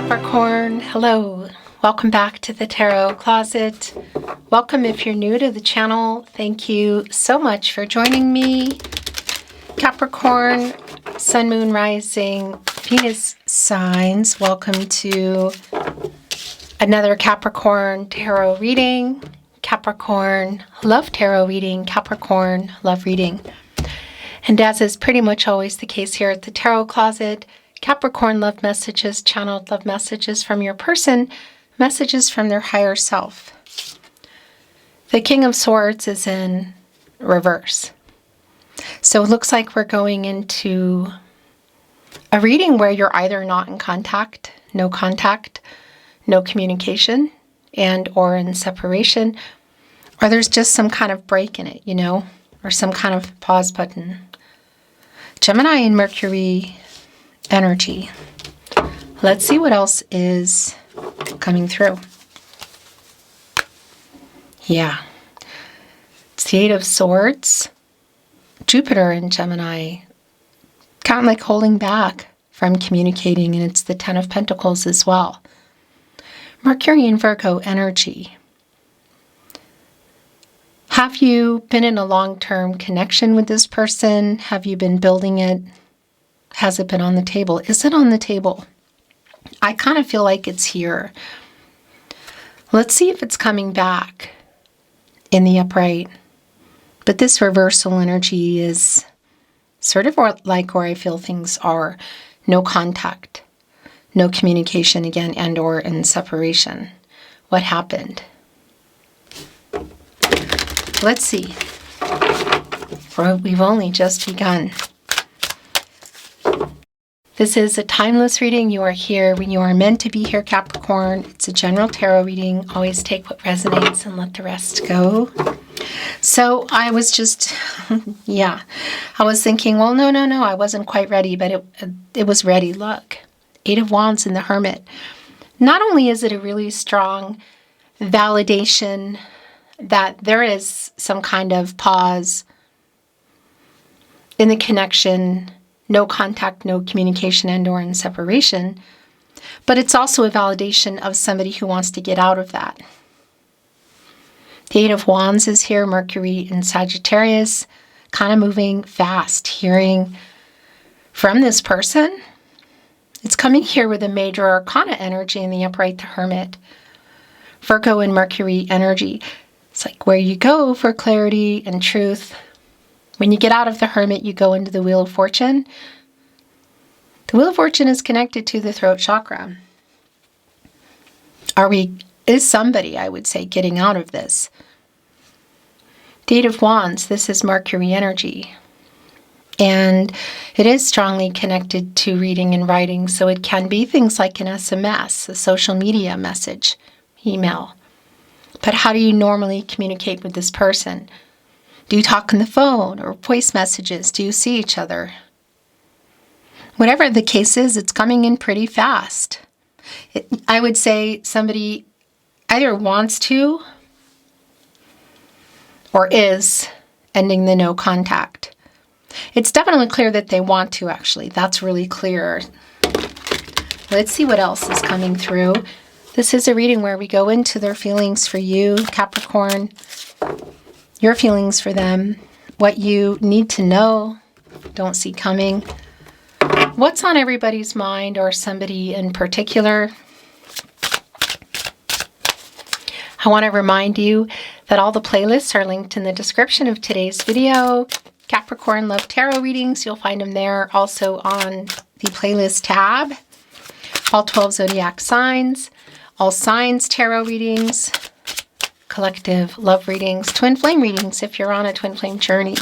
Capricorn, hello. Welcome back to the Tarot Closet. Welcome if you're new to the channel. Thank you so much for joining me. Capricorn, Sun, Moon, Rising, Venus signs. Welcome to another Capricorn tarot reading. Capricorn, love tarot reading. Capricorn, love reading. And as is pretty much always the case here at the Tarot Closet, Capricorn love messages, channeled love messages from your person, messages from their higher self. The King of Swords is in reverse. So it looks like we're going into a reading where you're either not in contact, no communication, and or in separation, or there's just some kind of break in it, you know, or some kind of pause button. Gemini and Mercury energy. Let's see what else is coming through. Yeah. It's the Eight of Swords. Jupiter in Gemini. Kind of like holding back from communicating, and it's the Ten of Pentacles as well. Mercury in Virgo energy. Have you been in a long-term connection with this person? Have you been building it? Has it been on the table? Is it on the table? I kind of feel like it's here. Let's see if it's coming back in the upright. But this reversal energy is sort of like where I feel things are. No contact, no communication again, and or in separation. What happened? Let's see. We've only just begun. This is a timeless reading. You are here when you are meant to be here, Capricorn. It's a general tarot reading. Always take what resonates and let the rest go. So I was just, I was thinking, well, no, I wasn't quite ready, but it was ready. Look, Eight of Wands in the Hermit. Not only is it a really strong validation that there is some kind of pause in the connection, no contact, no communication, and or in separation. But it's also a validation of somebody who wants to get out of that. The Eight of Wands is here, Mercury in Sagittarius, kind of moving fast, hearing from this person. It's coming here with a major arcana energy in the upright, the Hermit. Virgo and Mercury energy. It's like where you go for clarity and truth. When you get out of the Hermit, you go into the Wheel of Fortune. The Wheel of Fortune is connected to the throat chakra. Is somebody, I would say, getting out of this? The Eight of Wands, this is Mercury energy. And it is strongly connected to reading and writing, so it can be things like an SMS, a social media message, email. But how do you normally communicate with this person? Do you talk on the phone or voice messages? Do you see each other? Whatever the case is, it's coming in pretty fast. I would say somebody either wants to or is ending the no contact. It's definitely clear that they want to, actually. That's really clear. Let's see what else is coming through. This is a reading where we go into their feelings for you, Capricorn. Your feelings for them, what you need to know, don't see coming. What's on everybody's mind or somebody in particular? I want to remind you that all the playlists are linked in the description of today's video. Capricorn Love Tarot Readings, you'll find them there. Also on the playlist tab. All 12 zodiac signs, all signs tarot readings, collective love readings, twin flame readings if you're on a twin flame journey.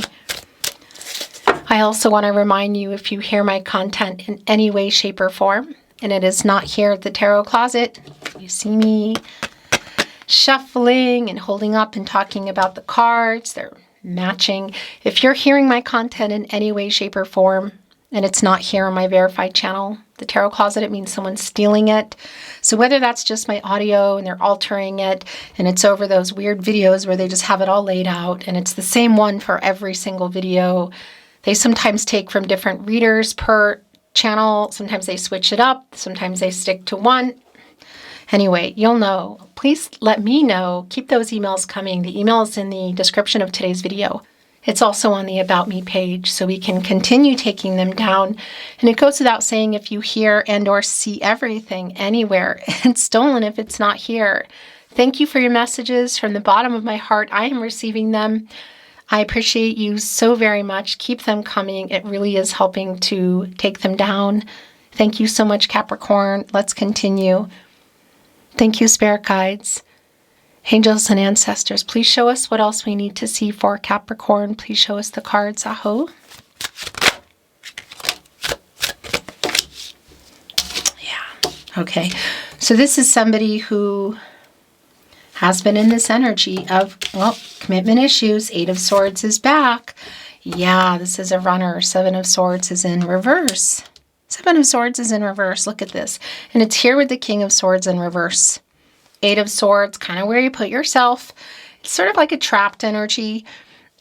I also want to remind you, if you hear my content in any way, shape, or form, and it is not here at the Tarot Closet, you see me shuffling and holding up and talking about the cards, they're matching. If you're hearing my content in any way, shape, or form, and it's not here on my verified channel, the Tarot Closet, it means someone's stealing it. So whether that's just my audio and they're altering it and it's over those weird videos where they just have it all laid out and it's the same one for every single video. They sometimes take from different readers per channel. Sometimes they switch it up. Sometimes they stick to one. Anyway, you'll know. Please let me know. Keep those emails coming. The email is in the description of today's video. It's also on the About Me page, so we can continue taking them down. And it goes without saying, if you hear and or see everything anywhere, it's stolen if it's not here. Thank you for your messages. From the bottom of my heart, I am receiving them. I appreciate you so very much. Keep them coming. It really is helping to take them down. Thank you so much, Capricorn. Let's continue. Thank you, Spirit Guides, Angels, and Ancestors. Please show us what else we need to see for Capricorn. Please show us the cards. Aho. Yeah. Okay. So this is somebody who has been in this energy of, well, commitment issues. 8 of Swords is back. Yeah, this is a runner. 7 of Swords is in reverse. 7 of Swords is in reverse. Look at this. And it's here with the King of Swords in reverse. 8 of Swords, kind of where you put yourself. It's sort of like a trapped energy.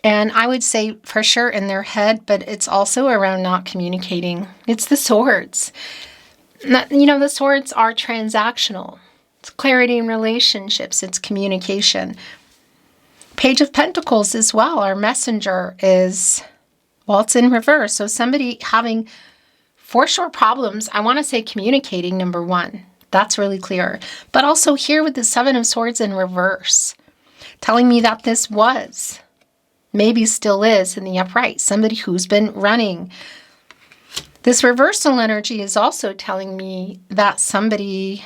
And I would say for sure in their head, but it's also around not communicating. It's the Swords. You know, the Swords are transactional. It's clarity in relationships. It's communication. Page of Pentacles as well. Our messenger is, well, it's in reverse. So somebody having for sure problems, I want to say communicating, number 1. That's really clear. But also here with the 7 of Swords in reverse, telling me that this was, maybe still is in the upright, somebody who's been running. This reversal energy is also telling me that somebody,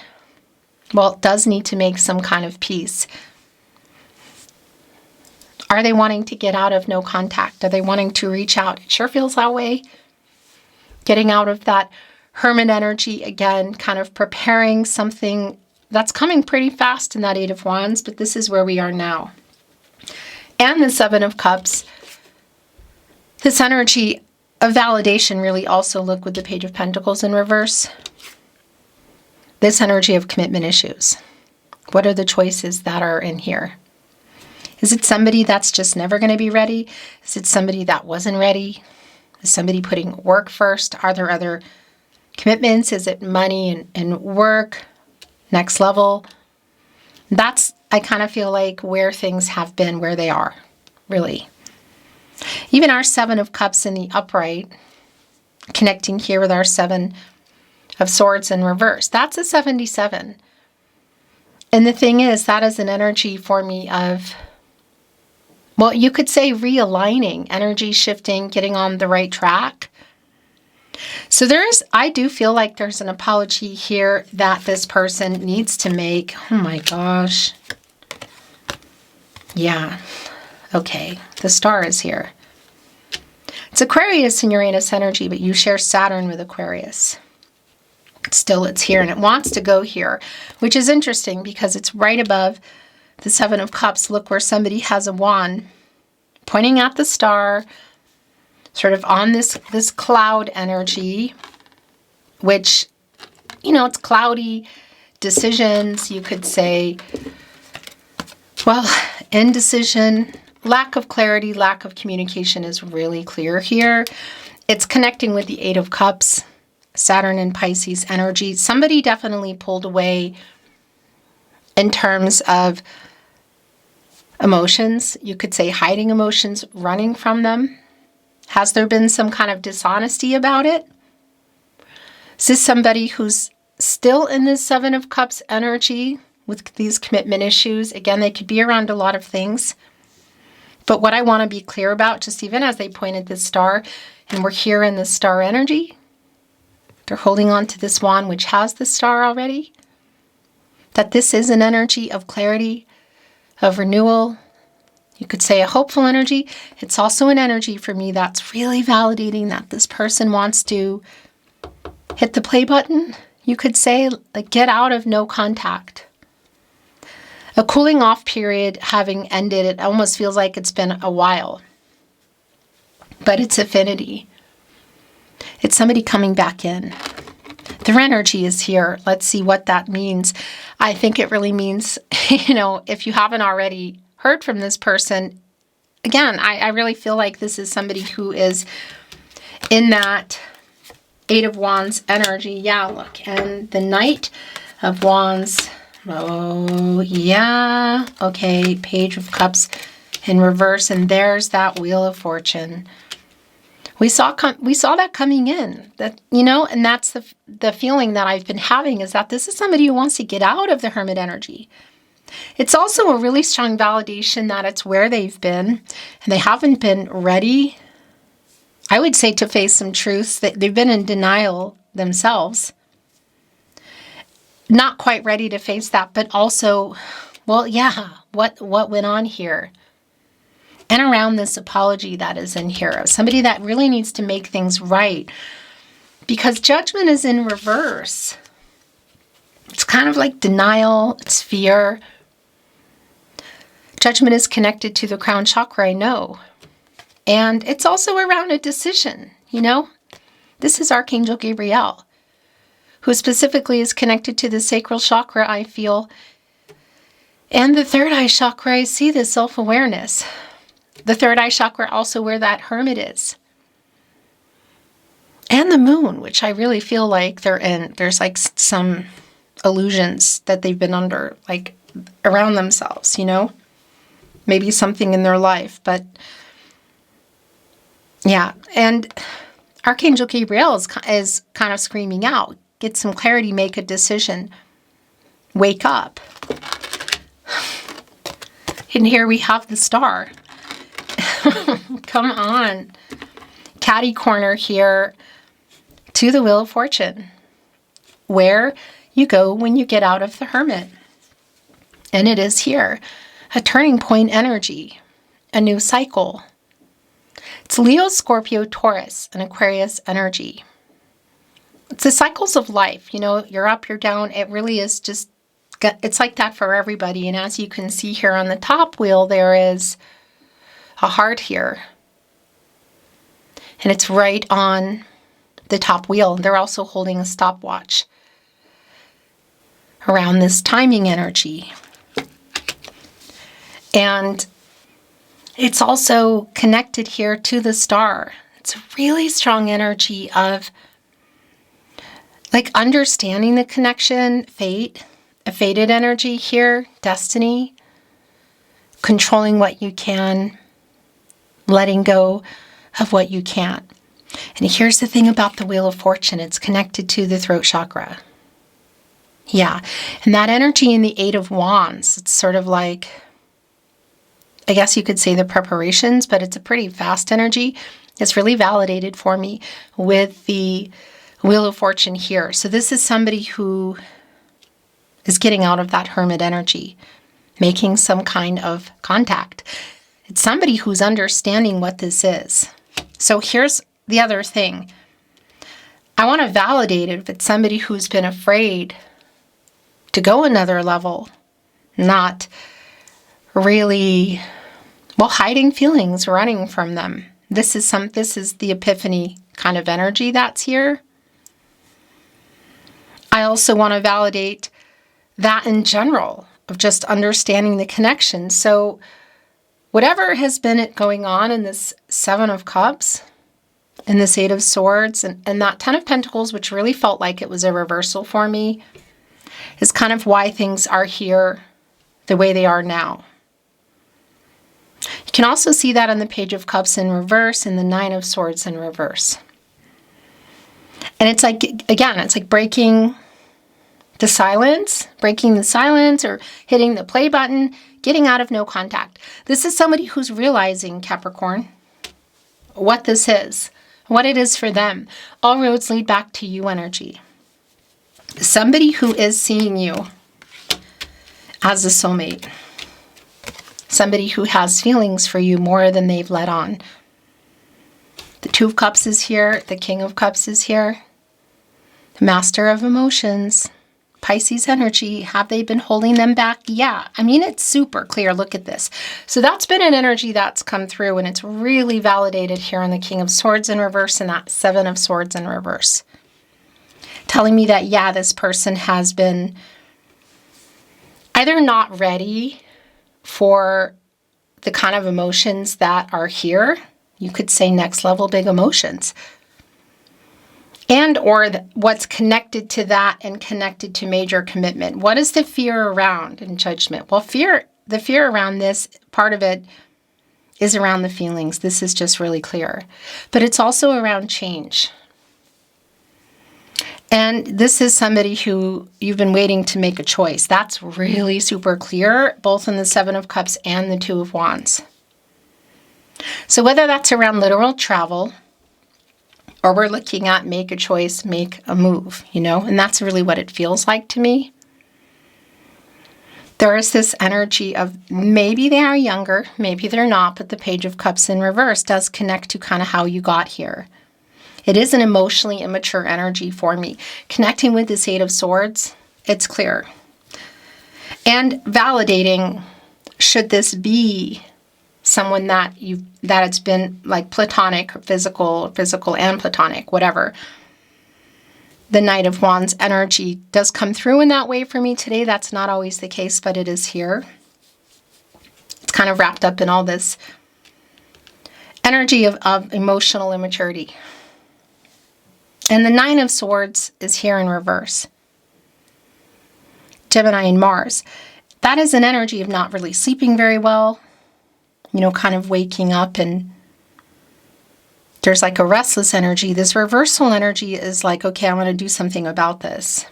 well, does need to make some kind of peace. Are they wanting to get out of no contact? Are they wanting to reach out? It sure feels that way. Getting out of that Hermit energy again, kind of preparing something that's coming pretty fast in that 8 of Wands, but this is where we are now. And the 7 of Cups, this energy of validation really also, look with the Page of Pentacles in reverse. This energy of commitment issues. What are the choices that are in here? Is it somebody that's just never going to be ready? Is it somebody that wasn't ready? Is somebody putting work first? Are there other commitments? Is it money and work? Next level? That's, I kind of feel like, where things have been, where they are, really. Even our 7 of Cups in the upright, connecting here with our 7 of Swords in reverse. That's a 77. And the thing is, that is an energy for me of, well, you could say realigning, energy shifting, getting on the right track. So I do feel like there's an apology here that this person needs to make. Oh my gosh. Yeah. Okay. The Star is here. It's Aquarius and Uranus energy, but you share Saturn with Aquarius. Still, it's here and it wants to go here, which is interesting because it's right above the 7 of Cups. Look where somebody has a wand pointing at the star, sort of on this cloud energy, which, you know, it's cloudy decisions. You could say, well, indecision, lack of clarity, lack of communication is really clear here. It's connecting with the 8 of Cups, Saturn and Pisces energy. Somebody definitely pulled away in terms of emotions. You could say hiding emotions, running from them. Has there been some kind of dishonesty about it? Is this somebody who's still in this 7 of Cups energy with these commitment issues? Again, they could be around a lot of things. But what I want to be clear about, just even as they pointed this star, and we're here in the star energy, they're holding on to this wand, which has the star already, that this is an energy of clarity, of renewal. You could say a hopeful energy. It's also an energy for me that's really validating that this person wants to hit the play button. You could say, like, get out of no contact. A cooling off period having ended, it almost feels like it's been a while. But it's affinity. It's somebody coming back in. Their energy is here. Let's see what that means. I think it really means, you know, if you haven't already heard from this person, again, I really feel like this is somebody who is in that Eight of Wands energy. Yeah, look. And the Knight of Wands. Oh, yeah. Okay, Page of Cups in reverse. And there's that Wheel of Fortune. We saw that coming in. That, you know, and that's the feeling that I've been having, is that this is somebody who wants to get out of the Hermit energy. It's also a really strong validation that it's where they've been, and they haven't been ready, I would say, to face some truths. That they've been in denial themselves. Not quite ready to face that, but also, well, yeah, what went on here? And around this apology that is in here, somebody that really needs to make things right, because Judgment is in reverse. It's kind of like denial, it's fear. Judgment is connected to the crown chakra, I know. And it's also around a decision, you know. This is Archangel Gabriel, who specifically is connected to the sacral chakra, I feel. And the third eye chakra, I see the self-awareness. The third eye chakra, also where that Hermit is. And the Moon, which I really feel like they're in. There's like some illusions that they've been under, like around themselves, you know? Maybe something in their life, but yeah. And Archangel Gabriel is kind of screaming out, get some clarity, make a decision, wake up. And here we have the Star. Come on. Catty corner here to the Wheel of Fortune, where you go when you get out of the Hermit. And it is here, a turning point energy, a new cycle. It's Leo, Scorpio, Taurus, and Aquarius energy. It's the cycles of life. You know, you're up, you're down. It really is just, it's like that for everybody. And as you can see here on the top wheel, there is a heart here. And it's right on the top wheel. They're also holding a stopwatch around this timing energy. And it's also connected here to the Star. It's a really strong energy of like understanding the connection, fate, a fated energy here, destiny, controlling what you can, letting go of what you can't. And here's the thing about the Wheel of Fortune. It's connected to the throat chakra. Yeah. And that energy in the Eight of Wands, it's sort of like, I guess you could say the preparations, but it's a pretty fast energy. It's really validated for me with the Wheel of Fortune here. So this is somebody who is getting out of that Hermit energy, making some kind of contact. It's somebody who's understanding what this is. So here's the other thing. I want to validate it if it's somebody who's been afraid to go another level, not really, well, hiding feelings, running from them. This is the epiphany kind of energy that's here. I also want to validate that in general, of just understanding the connection. So whatever has been going on in this Seven of Cups, and this Eight of Swords, and that Ten of Pentacles, which really felt like it was a reversal for me, is kind of why things are here the way they are now. You can also see that on the Page of Cups in reverse and the Nine of Swords in reverse. And it's like, again, it's like breaking the silence or hitting the play button, getting out of no contact. This is somebody who's realizing, Capricorn, what this is, what it is for them. All roads lead back to you energy. Somebody who is seeing you as a soulmate. Somebody who has feelings for you more than they've let on. The Two of Cups is here. The King of Cups is here. The Master of Emotions. Pisces energy. Have they been holding them back? Yeah. I mean, it's super clear. Look at this. So that's been an energy that's come through, and it's really validated here on the King of Swords in reverse and that Seven of Swords in reverse. Telling me that, yeah, this person has been either not ready for the kind of emotions that are here. You could say next level big emotions. And or what's connected to that and connected to major commitment. What is the fear around in Judgment? Well, the fear around this, part of it is around the feelings. This is just really clear. But it's also around change. And this is somebody who you've been waiting to make a choice. That's really super clear, both in the Seven of Cups and the Two of Wands. So whether that's around literal travel, or we're looking at make a choice, make a move, and that's really what it feels like to me. There is this energy of maybe they are younger, maybe they're not, but the Page of Cups in reverse does connect to kind of how you got here. It is an emotionally immature energy for me. Connecting with this Eight of Swords, it's clear. And validating, should this be someone that it's been like platonic, physical and platonic, whatever. The Knight of Wands energy does come through in that way for me today. That's not always the case, but it is here. It's kind of wrapped up in all this energy of emotional immaturity. And the Nine of Swords is here in reverse. Gemini and Mars. That is an energy of not really sleeping very well. Kind of waking up and there's like a restless energy. This reversal energy is like, okay, I want to do something about this.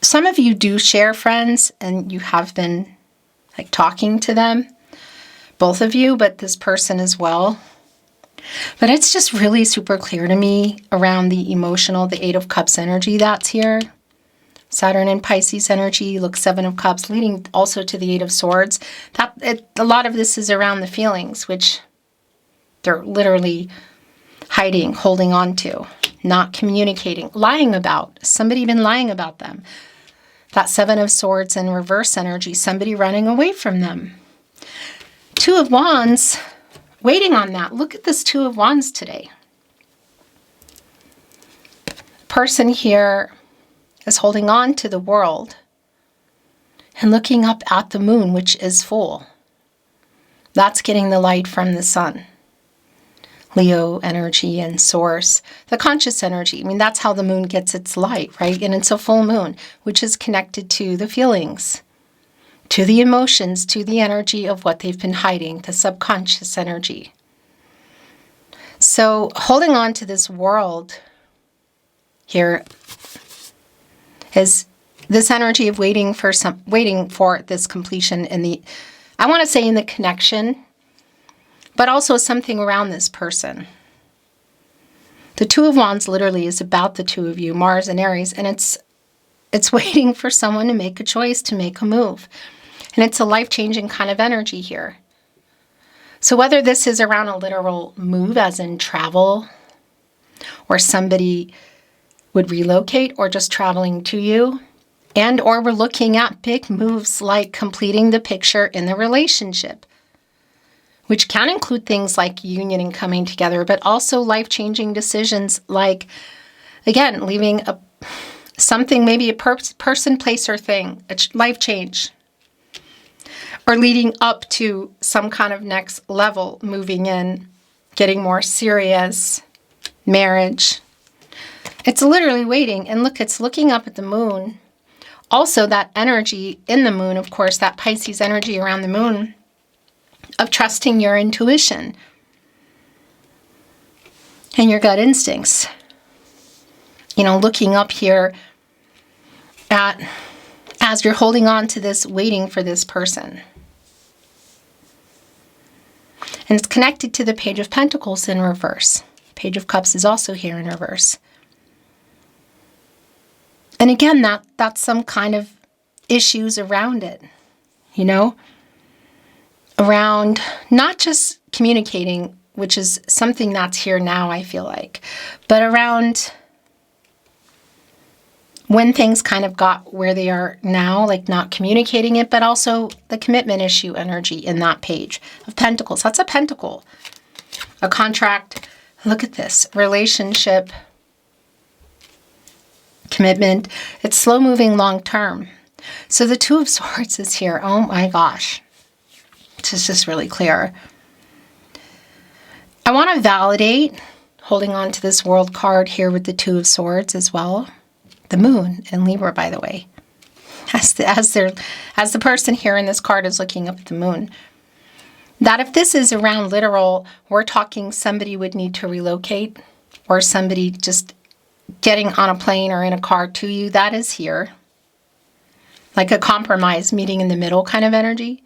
Some of you do share friends and you have been like talking to them, both of you, but this person as well. But it's just really super clear to me around the emotional, the Eight of Cups energy that's here. Saturn and Pisces energy, look, Seven of Cups, leading also to the Eight of Swords. A lot of this is around the feelings, which they're literally hiding, holding on to, not communicating, lying about. Somebody been lying about them. That Seven of Swords and reverse energy, somebody running away from them. Two of Wands, waiting on that. Look at this Two of Wands today. Person here is holding on to the world and looking up at the moon, which is full. That's getting the light from the sun. Leo energy and source, the conscious energy. That's how the moon gets its light, right? And it's a full moon, which is connected to the feelings, to the emotions, to the energy of what they've been hiding, the subconscious energy. So holding on to this world here is this energy of waiting for this completion in the, I want to say in the connection, but also something around this person. The Two of Wands literally is about the two of you, Mars and Aries, and it's waiting for someone to make a choice, to make a move. And it's a life-changing kind of energy here. So whether this is around a literal move, as in travel, or somebody would relocate, or just traveling to you, and or we're looking at big moves like completing the picture in the relationship, which can include things like union and coming together, but also life-changing decisions like, again, leaving something, maybe a person, place, or thing, a life change, or leading up to some kind of next level, moving in, getting more serious, marriage. It's literally waiting. And look, it's looking up at the moon. Also, that energy in the moon, of course, that Pisces energy around the moon of trusting your intuition and your gut instincts. Looking up here at, as you're holding on to this, waiting for this person. And it's connected to the Page of Pentacles in reverse. Page of Cups is also here in reverse. And again, that's some kind of issues around it, around not just communicating, which is something that's here now, I feel like, but around when things kind of got where they are now, like not communicating it, but also the commitment issue energy in that Page of Pentacles. That's a pentacle, a contract. Look at this, relationship, commitment. It's slow moving, long term. So the Two of Swords is here. Oh my gosh. This is just really clear. I want to validate, holding on to this World card here with the Two of Swords as well. The Moon in Libra, by the way. As the person here in this card is looking up at the Moon. That if this is around literal, we're talking somebody would need to relocate, or somebody just getting on a plane or in a car to you. That is here. Like a compromise, meeting in the middle kind of energy.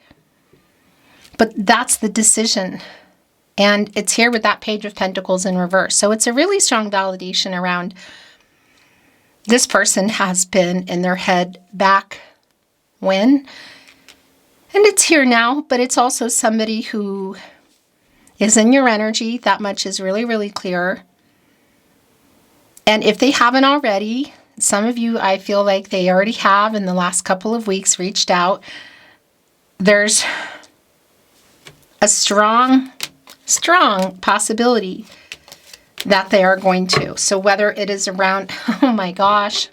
But that's the decision. And it's here with that Page of Pentacles in reverse. So it's a really strong validation around this person has been in their head back when. And it's here now, but it's also somebody who is in your energy. That much is really, really clear. And if they haven't already, some of you, I feel like they already have in the last couple of weeks reached out. There's a strong possibility that they are going to. So whether it is around, oh my gosh,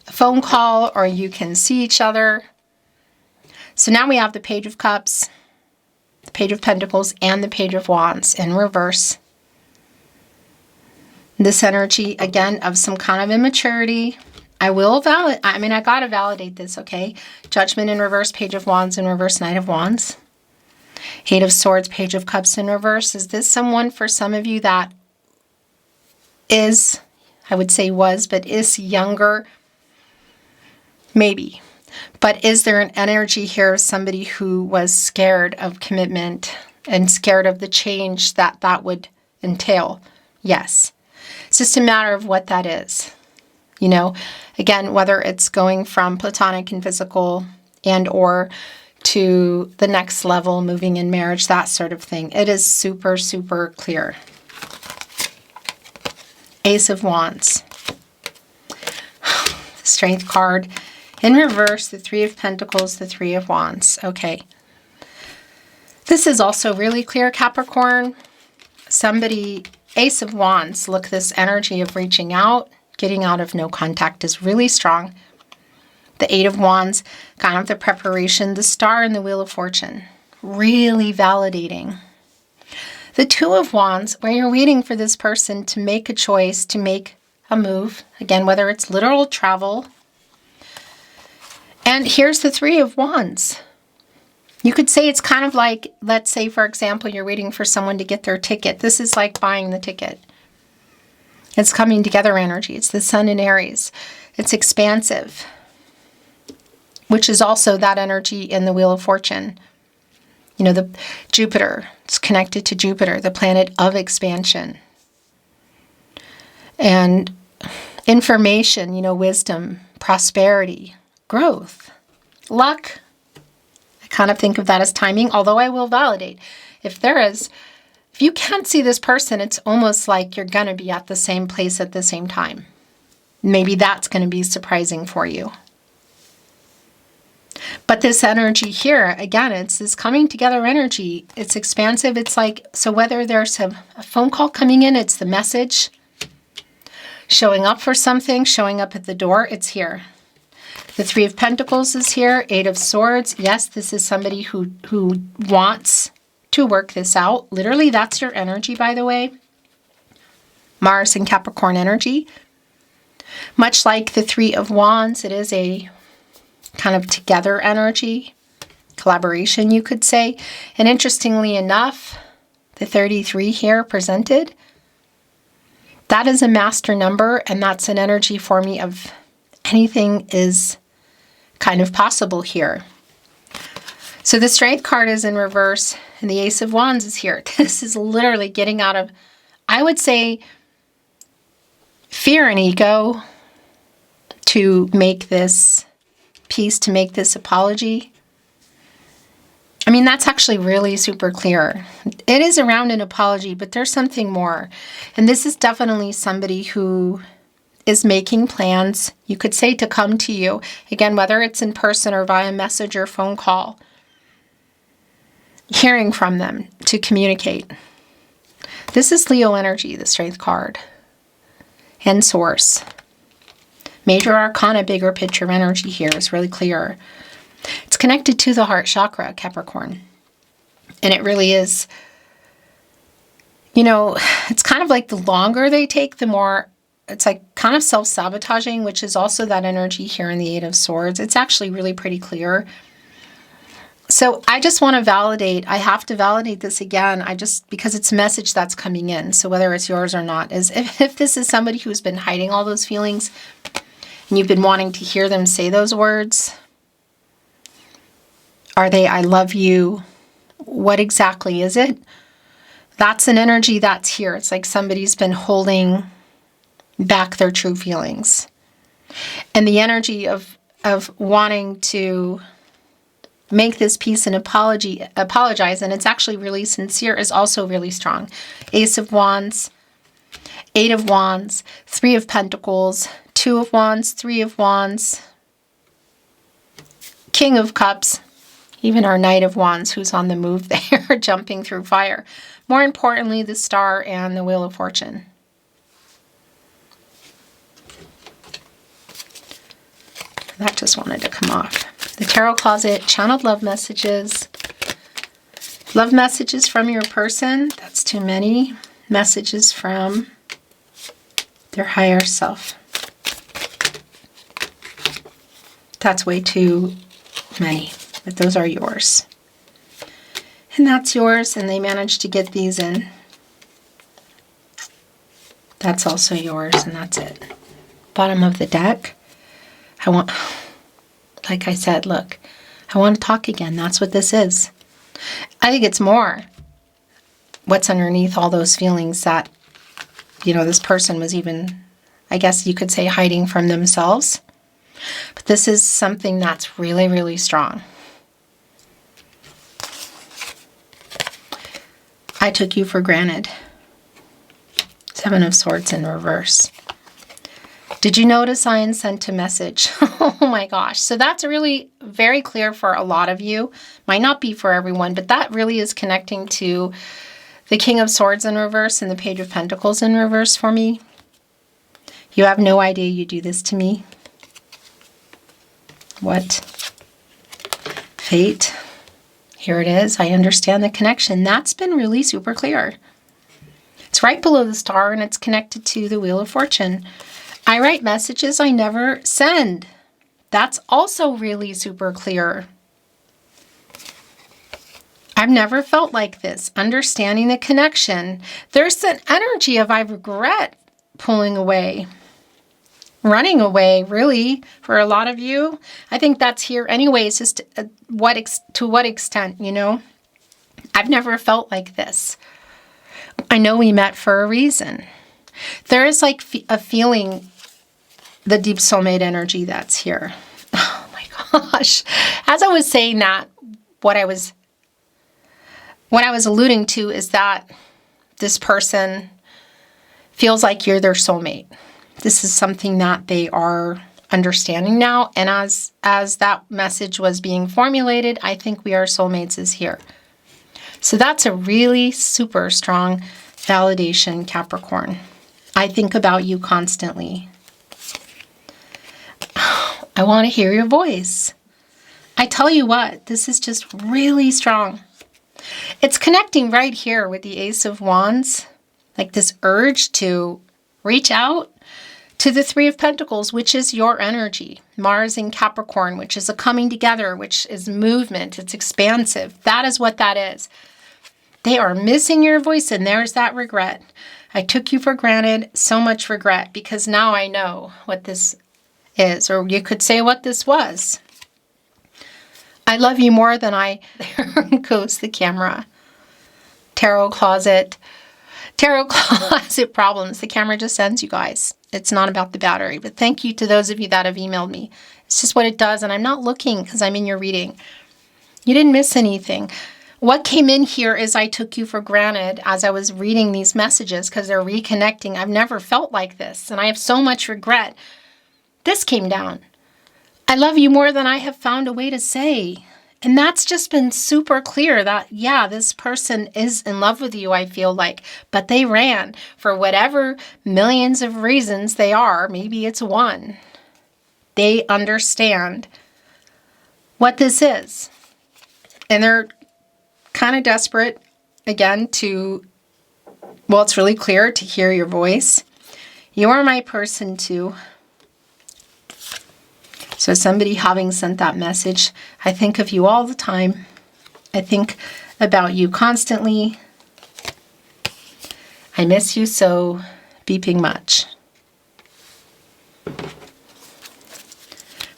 a phone call, or you can see each other. So now we have the Page of Cups, the Page of Pentacles, and the Page of Wands in reverse. This energy, again, of some kind of immaturity. I gotta validate this, okay? Judgment in reverse, Page of Wands in reverse, Knight of Wands. Eight of Swords, Page of Cups in reverse. Is this someone for some of you that is, I would say was, but is younger? Maybe. But is there an energy here of somebody who was scared of commitment and scared of the change that would entail? Yes. It's just a matter of what that is. You know, again, whether it's going from platonic and physical and or to the next level, moving in marriage, that sort of thing. It is super, super clear. Ace of Wands. The Strength card. In reverse, the Three of Pentacles, the Three of Wands. Okay. This is also really clear, Capricorn. Somebody, Ace of Wands, look, this energy of reaching out, getting out of no contact is really strong. The Eight of Wands, kind of the preparation, the Star and the Wheel of Fortune. Really validating. The Two of Wands, where you're waiting for this person to make a choice, to make a move. Again, whether it's literal travel. And here's the Three of Wands. You could say it's kind of like, let's say, for example, you're waiting for someone to get their ticket. This is like buying the ticket. It's coming together energy. It's the Sun in Aries. It's expansive, which is also that energy in the Wheel of Fortune. You know, the Jupiter. It's connected to Jupiter, the planet of expansion. And information, you know, wisdom, prosperity, growth, luck. I kind of think of that as timing, although I will validate. If you can't see this person, it's almost like you're going to be at the same place at the same time. Maybe that's going to be surprising for you. But this energy here, again, it's this coming together energy. It's expansive. It's like, so whether there's a phone call coming in, it's the message. Showing up for something, showing up at the door, it's here. The Three of Pentacles is here. Eight of Swords. Yes, this is somebody who wants to work this out. Literally, that's your energy, by the way. Mars and Capricorn energy. Much like the Three of Wands, it is a kind of together energy, collaboration, you could say. And interestingly enough, the 33 here presented, that is a master number, and that's an energy for me of anything is kind of possible here. So the Strength card is in reverse, and the Ace of Wands is here. This is literally getting out of, I would say, fear and ego to make this peace, to make this apology. I mean, that's actually really super clear. It is around an apology, but there's something more. And this is definitely somebody who is making plans, you could say, to come to you. Again, whether it's in person or via message or phone call. Hearing from them to communicate. This is Leo energy, the Strength card. And Source. Major Arcana, bigger picture energy here is really clear. It's connected to the heart chakra, Capricorn. And it really is You know, it's kind of like the longer they take, the more it's like kind of self-sabotaging, which is also that energy here in the Eight of Swords. It's actually really pretty clear. So I just want to validate, I have to validate this again, because it's a message that's coming in. So whether it's yours or not, is if this is somebody who's been hiding all those feelings and you've been wanting to hear them say those words, are they, I love you? What exactly is it? That's an energy that's here. It's like somebody's been holding back their true feelings. And the energy of wanting to make this peace and apologize, and it's actually really sincere, is also really strong. Ace of Wands, Eight of Wands, Three of Pentacles, Two of Wands, Three of Wands, King of Cups, even our Knight of Wands, who's on the move there, jumping through fire. More importantly, the Star and the Wheel of Fortune. That just wanted to come off. The Tarot Closet, channeled love messages. Love messages from your person. That's too many. Messages from their higher self. That's way too many, but those are yours. And that's yours, and they managed to get these in. That's also yours, and that's it. Bottom of the deck. Like I said, look, I want to talk again. That's what this is. I think it's more what's underneath all those feelings that, you know, this person was even, I guess you could say, hiding from themselves. But this is something that's really, really strong. I took you for granted. Seven of Swords in reverse. Did you notice I sent a message? Oh my gosh. So that's really very clear for a lot of you. Might not be for everyone, but that really is connecting to the King of Swords in reverse and the Page of Pentacles in reverse for me. You have no idea you do this to me. What? Fate. Here it is. I understand the connection. That's been really super clear. It's right below the Star and it's connected to the Wheel of Fortune. I write messages I never send. That's also really super clear. I've never felt like this. Understanding the connection. There's an energy of I regret pulling away. Running away, really, for a lot of you. I think that's here anyways, just to what extent, you know? I've never felt like this. I know we met for a reason. There is like a feeling, the deep soulmate energy that's here. Oh my gosh. As I was saying that, what I was alluding to is that this person feels like you're their soulmate. This is something that they are understanding now. And as that message was being formulated, I think we are soulmates is here. So that's a really super strong validation, Capricorn. I think about you constantly. I want to hear your voice. I tell you what, this is just really strong. It's connecting right here with the Ace of Wands, like this urge to reach out, to the Three of Pentacles, which is your energy. Mars in Capricorn, which is a coming together, which is movement. It's expansive. That is what that is. They are missing your voice, and there's that regret. I took you for granted. So much regret, because now I know what this is, or you could say what this was. I love you more than I... There goes the camera. Tarot Closet. Tarot Closet problems. The camera just ends, you guys. It's not about the battery. But thank you to those of you that have emailed me. It's just what it does. And I'm not looking because I'm in your reading. You didn't miss anything. What came in here is I took you for granted as I was reading these messages because they're reconnecting. I've never felt like this. And I have so much regret. This came down. I love you more than I have found a way to say. And that's just been super clear that, yeah, this person is in love with you, I feel like. But they ran for whatever millions of reasons they are. Maybe it's one. They understand what this is. And they're kind of desperate, again, to Well, it's really clear to hear your voice. You are my person too. So somebody having sent that message, I think of you all the time. I think about you constantly. I miss you so beeping much.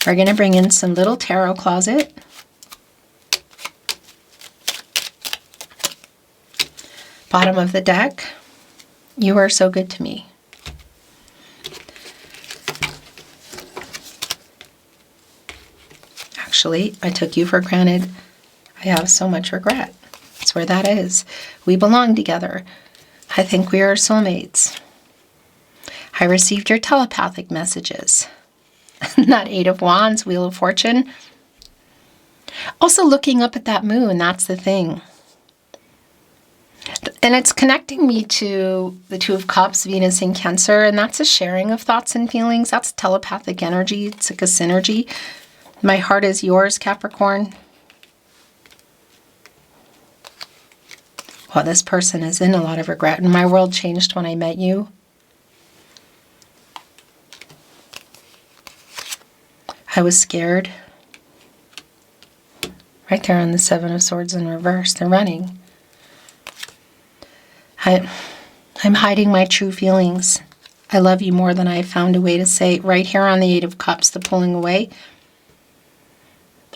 We're going to bring in some little tarot closet. Bottom of the deck. You are so good to me. Actually, I took you for granted. I have so much regret. That's where that is. We belong together. I think we are soulmates. I received your telepathic messages. That Eight of Wands, Wheel of Fortune. Also looking up at that moon, that's the thing. And it's connecting me to the Two of Cups, Venus in Cancer, and that's a sharing of thoughts and feelings. That's telepathic energy. It's like a synergy. My heart is yours, Capricorn. Well, this person is in a lot of regret, and my world changed when I met you. I was scared. Right there on the Seven of Swords in reverse. They're running. I'm hiding my true feelings. I love you more than I found a way to say. Right here on the Eight of Cups, the pulling away.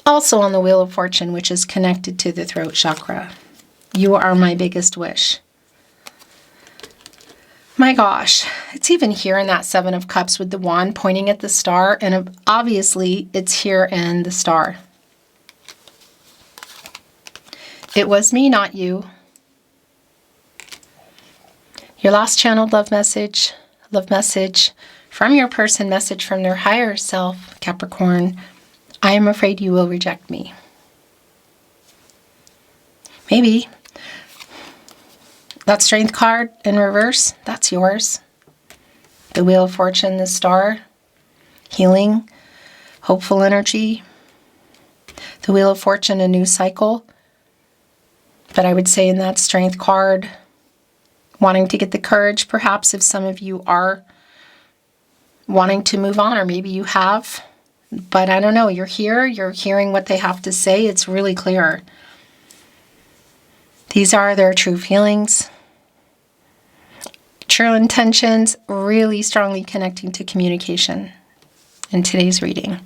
Also on the Wheel of Fortune, which is connected to the throat chakra. You are my biggest wish. My gosh, it's even here in that Seven of Cups with the wand pointing at the star, and obviously it's here in the star. It was me, not you. Your last channeled love message from your person, message from their higher self, Capricorn. I am afraid you will reject me. Maybe. That Strength card in reverse, that's yours. The Wheel of Fortune, the star, healing, hopeful energy. The Wheel of Fortune, a new cycle. But I would say in that Strength card, wanting to get the courage, perhaps, if some of you are wanting to move on, or maybe you have. But I don't know, you're here, you're hearing what they have to say. It's really clear. These are their true feelings. True intentions, really strongly connecting to communication in today's reading.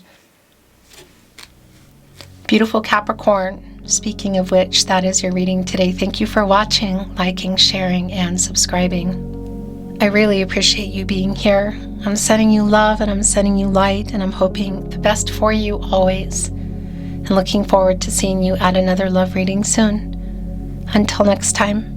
Beautiful Capricorn, speaking of which, that is your reading today. Thank you for watching, liking, sharing, and subscribing. I really appreciate you being here. I'm sending you love and I'm sending you light, and I'm hoping the best for you always. And looking forward to seeing you at another love reading soon. Until next time.